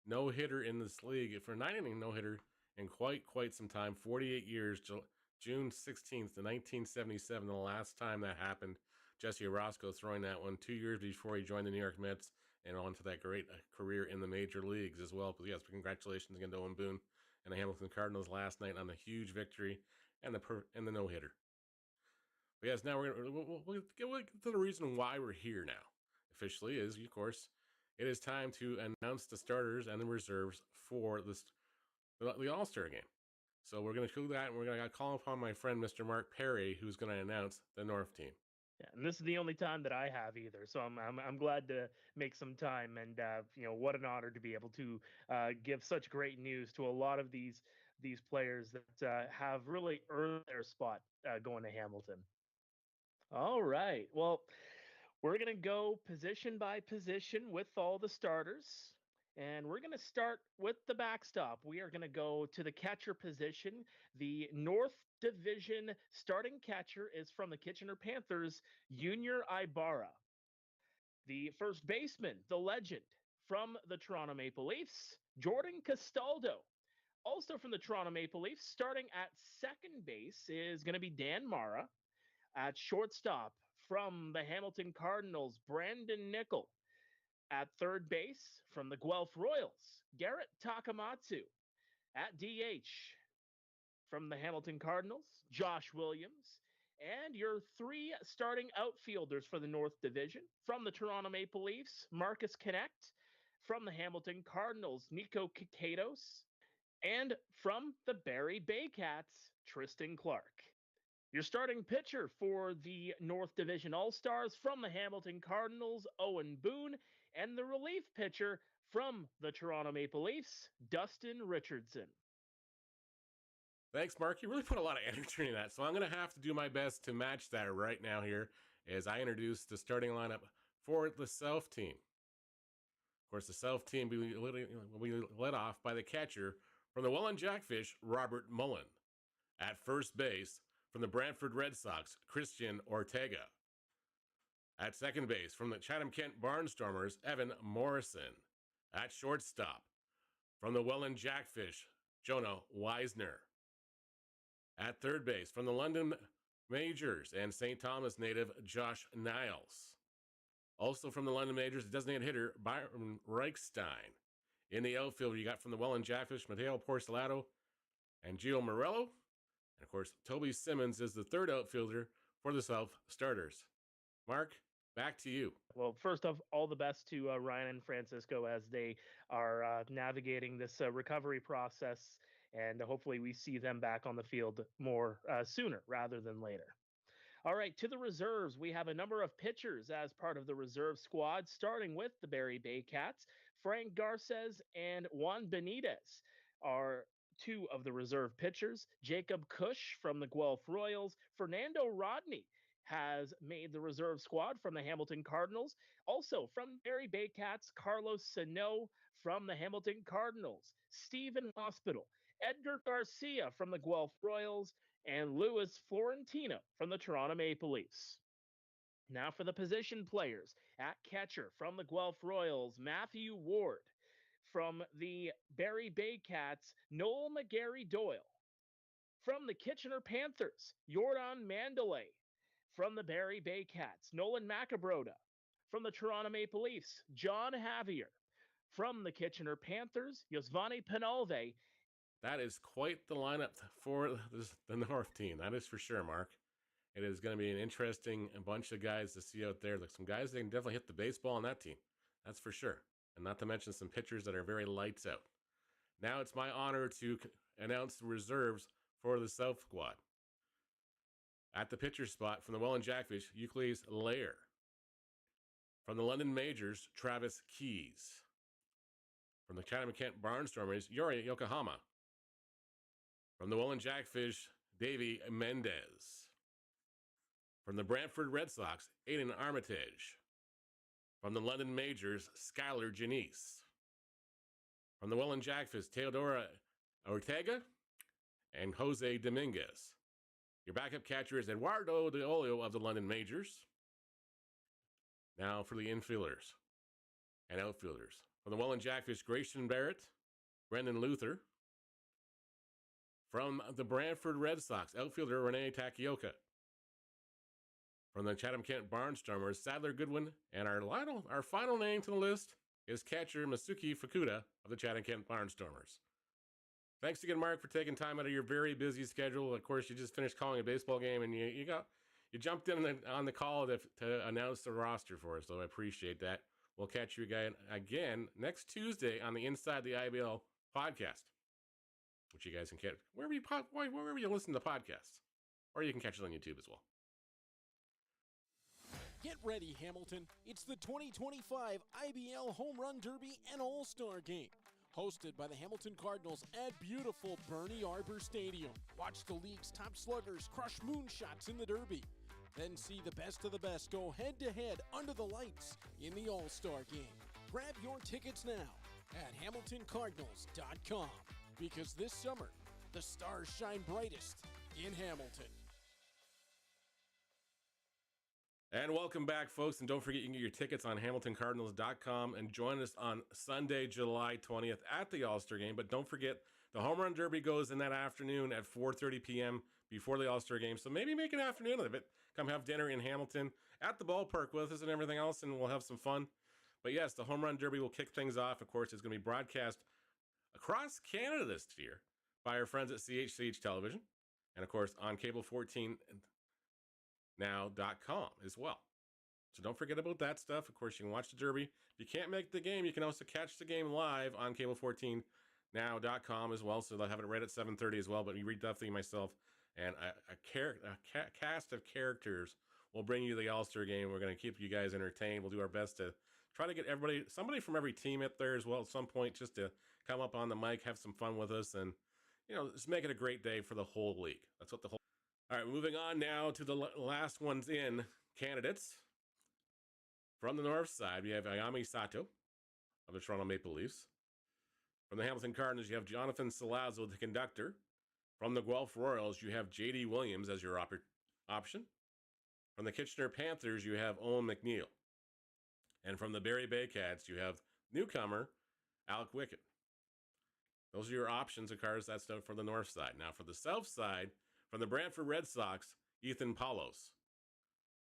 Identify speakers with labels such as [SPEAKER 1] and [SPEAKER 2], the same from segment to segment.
[SPEAKER 1] no-hitter in this league for a 9-inning no-hitter in quite some time, 48 years, June 16th, 1977, the last time that happened. Jesse Orozco throwing that one 2 years before he joined the New York Mets and on to that great career in the major leagues as well. But yes, congratulations again to Owen Boone and the Hamilton Cardinals last night on the huge victory and the no-hitter. But yes, now we'll get to the reason why we're here now. Officially is, of course, it is time to announce the starters and the reserves for the All-Star game. So we're going to do that, and we're going to call upon my friend, Mr. Mark Perry, who's going to announce the North team.
[SPEAKER 2] Yeah, and this is the only time that I have either, so I'm glad to make some time, and what an honor to be able to give such great news to a lot of these players that have really earned their spot going to Hamilton. All right, well, we're gonna go position by position with all the starters. And we're going to start with the backstop. We are going to go to the catcher position. The North Division starting catcher is from the Kitchener Panthers, Junior Ibarra. The first baseman, the legend, from the Toronto Maple Leafs, Jordan Castaldo. Also from the Toronto Maple Leafs, starting at second base is going to be Dan Mara. At shortstop, from the Hamilton Cardinals, Brandon Nickel. At third base, from the Guelph Royals, Garrett Takamatsu. At DH, from the Hamilton Cardinals, Josh Williams. And your three starting outfielders for the North Division, from the Toronto Maple Leafs, Marcus Connect. From the Hamilton Cardinals, Nico Kikatos. And from the Barrie Baycats, Tristan Clark. Your starting pitcher for the North Division All-Stars from the Hamilton Cardinals, Owen Boone, and the relief pitcher from the Toronto Maple Leafs, Dustin Richardson.
[SPEAKER 1] Thanks, Mark. You really put a lot of energy in that, so I'm going to have to do my best to match that right now here as I introduce the starting lineup for the South team. Of course, the South team will be led off by the catcher from the Welland Jackfish, Robert Mullen. At first base, from the Brantford Red Sox, Christian Ortega. At second base, from the Chatham-Kent Barnstormers, Evan Morrison. At shortstop, from the Welland Jackfish, Jonah Weisner. At third base, from the London Majors and St. Thomas native, Josh Niles. Also from the London Majors, designated hitter, Byron Reichstein. In the outfield, you got from the Welland Jackfish, Mateo Porcelato and Gio Morello. And, of course, Toby Simmons is the third outfielder for the South starters. Mark, back to you.
[SPEAKER 2] Well, first off, all the best to Ryan and Francisco as they are navigating this recovery process. And hopefully we see them back on the field more sooner rather than later. All right, to the reserves, we have a number of pitchers as part of the reserve squad, starting with the Barrie Baycats. Frank Garces and Juan Benitez are two of the reserve pitchers. Jacob Cush from the Guelph Royals. Fernando Rodney has made the reserve squad from the Hamilton Cardinals. Also from Barrie Baycats, Carlos Sano from the Hamilton Cardinals. Stephen Hospital, Edgar Garcia from the Guelph Royals, and Luis Florentino from the Toronto Maple Leafs. Now for the position players. At catcher from the Guelph Royals, Matthew Ward. From the Barrie Baycats, Noel McGarry Doyle. From the Kitchener Panthers, Jordan Mandalay. From the Barrie Baycats, Nolan Macabroda. From the Toronto Maple Leafs, John Javier. From the Kitchener Panthers, Yosvani Penalve.
[SPEAKER 1] That is quite the lineup for the North team. That is for sure, Mark. It is going to be an interesting bunch of guys to see out there. Like some guys that can definitely hit the baseball on that team. That's for sure. And not to mention some pitchers that are very lights out. Now it's my honor to announce the reserves for the South squad. At the pitcher spot from the Welland Jackfish, Euclides Lair. From the London Majors, Travis Keys. From the Chatham-Kent Barnstormers, Yuri Yokohama. From the Welland Jackfish, Davey Mendez. From the Brantford Red Sox, Aiden Armitage. From the London Majors, Skylar Janice. From the Welland Jackfish, Teodora Ortega and Jose Dominguez. Your backup catcher is Eduardo De Olio of the London Majors. Now for the infielders and outfielders. From the Welland Jackfish, Grayson Barrett, Brendan Luther. From the Brantford Red Sox, outfielder Renee Takioka. From the Chatham-Kent Barnstormers, Sadler Goodwin. And our final name to the list is catcher Masuki Fukuda of the Chatham-Kent Barnstormers. Thanks again, Mark, for taking time out of your very busy schedule. Of course, you just finished calling a baseball game, and you jumped in on the call to announce the roster for us, so I appreciate that. We'll catch you again next Tuesday on the Inside the IBL podcast, which you guys can catch wherever you listen to podcasts, or you can catch it on YouTube as well.
[SPEAKER 3] Get ready, Hamilton. It's the 2025 IBL Home Run Derby and All-Star Game. Hosted by the Hamilton Cardinals at beautiful Bernie Arbor Stadium. Watch the league's top sluggers crush moonshots in the Derby. Then see the best of the best go head-to-head under the lights in the All-Star Game. Grab your tickets now at HamiltonCardinals.com. Because this summer, the stars shine brightest in Hamilton.
[SPEAKER 1] And welcome back, folks. And don't forget, you can get your tickets on HamiltonCardinals.com and join us on Sunday, July 20th at the All-Star Game. But don't forget, the Home Run Derby goes in that afternoon at 4:30 p.m. before the All-Star Game. So maybe make an afternoon of it. Come have dinner in Hamilton at the ballpark with us and everything else, and we'll have some fun. But yes, the Home Run Derby will kick things off. Of course, it's going to be broadcast across Canada this year by our friends at CHCH Television. And of course, on Cable 14 now.com as well. So don't forget about that stuff. Of course, you can watch the Derby. If you can't make the game, you can also catch the game live on Cable 14 now.com as well. So they'll have it right at 7:30 as well. But we read Duffy, myself, and a cast of characters will bring you the All-Star Game. We're going to keep you guys entertained. We'll do our best to try to get somebody from every team up there as well at some point, just to come up on the mic, have some fun with us, and just make it a great day for the whole league. That's what the whole. All right, moving on now to the last ones in candidates. From the north side, we have Ayami Sato of the Toronto Maple Leafs. From the Hamilton Cardinals, you have Jonathan Salazzo, the conductor. From the Guelph Royals, you have J.D. Williams as your option. From the Kitchener Panthers, you have Owen McNeil. And from the Barrie Baycats, you have newcomer Alec Wickett. Those are your options of cars. That's for the north side. Now for the south side, from the Brantford Red Sox, Ethan Paulos.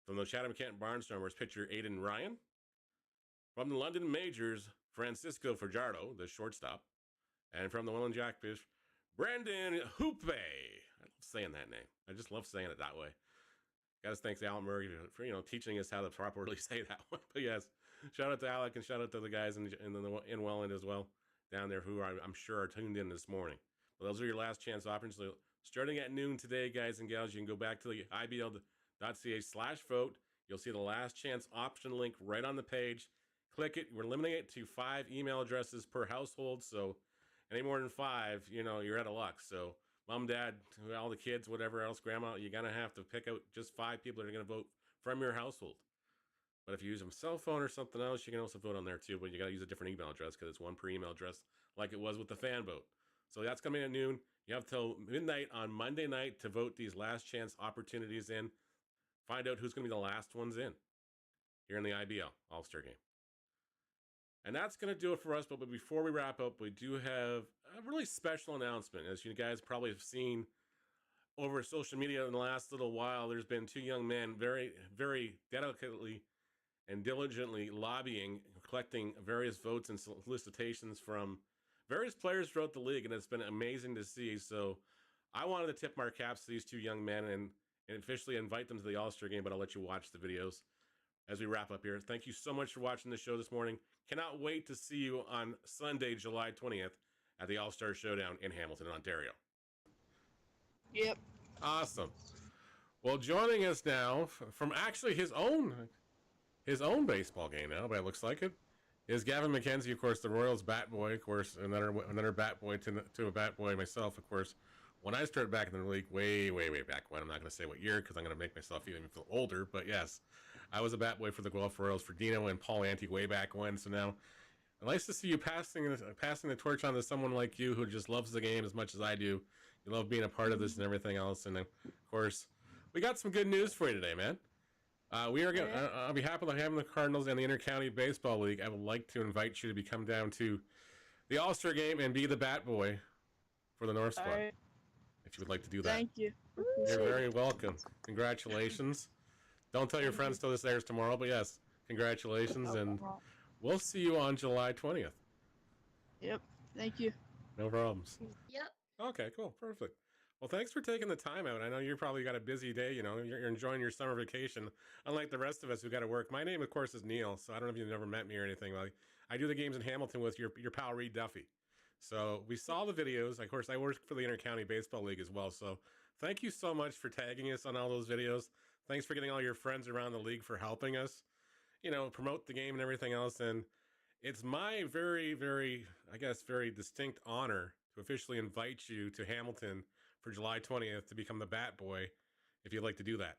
[SPEAKER 1] From the Chatham-Kent Barnstormers, pitcher Aidan Ryan. From the London Majors, Francisco Fajardo, the shortstop. And from the Welland Jackfish, Brandon Hoope. I love saying that name. I just love saying it that way. Got to thank Alan Murray for teaching us how to properly say that one. But yes, shout out to Alec and shout out to the guys in Welland as well down there who I'm sure are tuned in this morning. Well, those are your last chance options. So starting at noon today, guys and gals, you can go back to the ibl.ca/vote. You'll see the last chance option link right on the page. Click it. We're limiting it to 5 email addresses per household. So any more than 5, you're out of luck. So mom, dad, all the kids, whatever else, grandma, you're going to have to pick out just 5 people that are going to vote from your household. But if you use a cell phone or something else, you can also vote on there too. But you got to use a different email address because it's one per email address like it was with the fan vote. So that's coming at noon. You have till midnight on Monday night to vote these last chance opportunities in. Find out who's going to be the last ones in here in the IBL All-Star Game. And that's going to do it for us. But before we wrap up, we do have a really special announcement. As you guys probably have seen over social media in the last little while, there's been 2 young men very, very delicately and diligently lobbying, collecting various votes and solicitations from various players throughout the league. And it's been amazing to see. So I wanted to tip my caps to these 2 young men and officially invite them to the All-Star Game, but I'll let you watch the videos as we wrap up here. Thank you so much for watching the show this morning. Cannot wait to see you on Sunday, July 20th at the All-Star Showdown in Hamilton, Ontario.
[SPEAKER 4] Yep.
[SPEAKER 1] Awesome. Well, joining us now from actually his own baseball game now, but it looks like it, is Gavin McKenzie, of course, the Royals bat boy, of course, another bat boy to a bat boy myself, of course. When I started back in the league, way, way, way back when, I'm not going to say what year because I'm going to make myself even feel older, but yes, I was a bat boy for the Guelph Royals for Dino and Paul Ante way back when. So now, nice to see you passing the torch on to someone like you who just loves the game as much as I do. You love being a part of this and everything else. And of course, we got some good news for you today, man. We are going to, on behalf of the Hamilton Cardinals and the Intercounty Baseball League, I would like to invite you to come down to the All-Star game and be the bat boy for the North Squad.
[SPEAKER 4] All right.
[SPEAKER 1] If you would like to do that.
[SPEAKER 4] Thank you.
[SPEAKER 1] You're very welcome. Congratulations. Don't tell your friends till this airs tomorrow, but yes, congratulations, and we'll see you on July 20th.
[SPEAKER 4] Yep. Thank you.
[SPEAKER 1] No problems.
[SPEAKER 5] Yep.
[SPEAKER 1] Okay, cool. Perfect. Well, thanks for taking the time out. I know you're probably got a busy day, you know, you're enjoying your summer vacation, unlike the rest of us who got to work. My name, of course, is Neil, so I don't know if you've never met me or anything. Like, I do the games in Hamilton with your pal Reed Duffy. So we saw the videos. Of course, I work for the Intercounty Baseball League as well. So thank you so much for tagging us on all those videos. Thanks for getting all your friends around the league for helping us, you know, promote the game and everything else. And it's my very, very, I guess, very distinct honor to officially invite you to Hamilton for July 20th to become the bat boy, if you'd like to do that.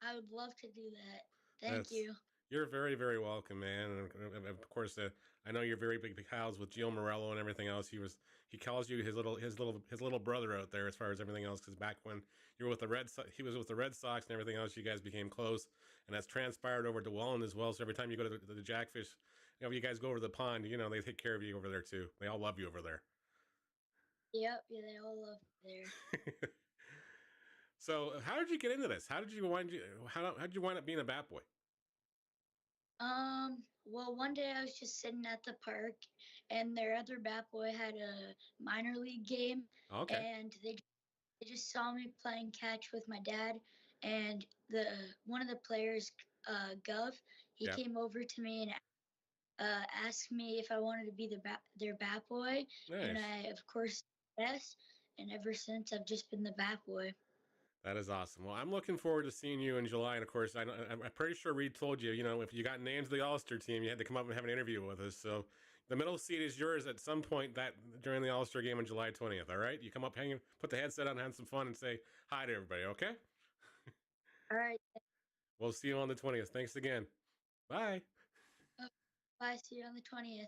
[SPEAKER 5] I would love to do that. Thank you.
[SPEAKER 1] You're very, very welcome, man. And of course, I know you're very big pals with Gio Morello and everything else. He calls you his little brother out there as far as everything else. Because back when you were with the Red Sox, he was with the Red Sox and everything else. You guys became close, and that's transpired over to Welland as well. So every time you go to the Jackfish, you know, you guys go over the pond. You know, they take care of you over there too. They all love you over there.
[SPEAKER 5] Yep. Yeah, they all love me there.
[SPEAKER 1] So how did you get into this? How did you wind up being a bat boy?
[SPEAKER 5] Well, one day I was just sitting at the park, and their other bat boy had a minor league game,
[SPEAKER 1] Okay.
[SPEAKER 5] and they just saw me playing catch with my dad, and one of the players, Gov, he
[SPEAKER 1] Yeah.
[SPEAKER 5] came over to me and asked me if I wanted to be their bat boy, and
[SPEAKER 1] Nice.
[SPEAKER 5] I, of course, yes. And ever since, I've just been the bat boy.
[SPEAKER 1] That is awesome. Well, I'm looking forward to seeing you in July. And of course, I'm pretty sure Reed told you, you know, if you got named to the All-Star team, you had to come up and have an interview with us. So the middle seat is yours at some point during the All-Star game on July 20th. All right. You come up, put the headset on, have some fun, and say hi to everybody. Okay.
[SPEAKER 5] All right.
[SPEAKER 1] We'll see you on the 20th. Thanks again. Bye.
[SPEAKER 5] Bye. See you on the 20th.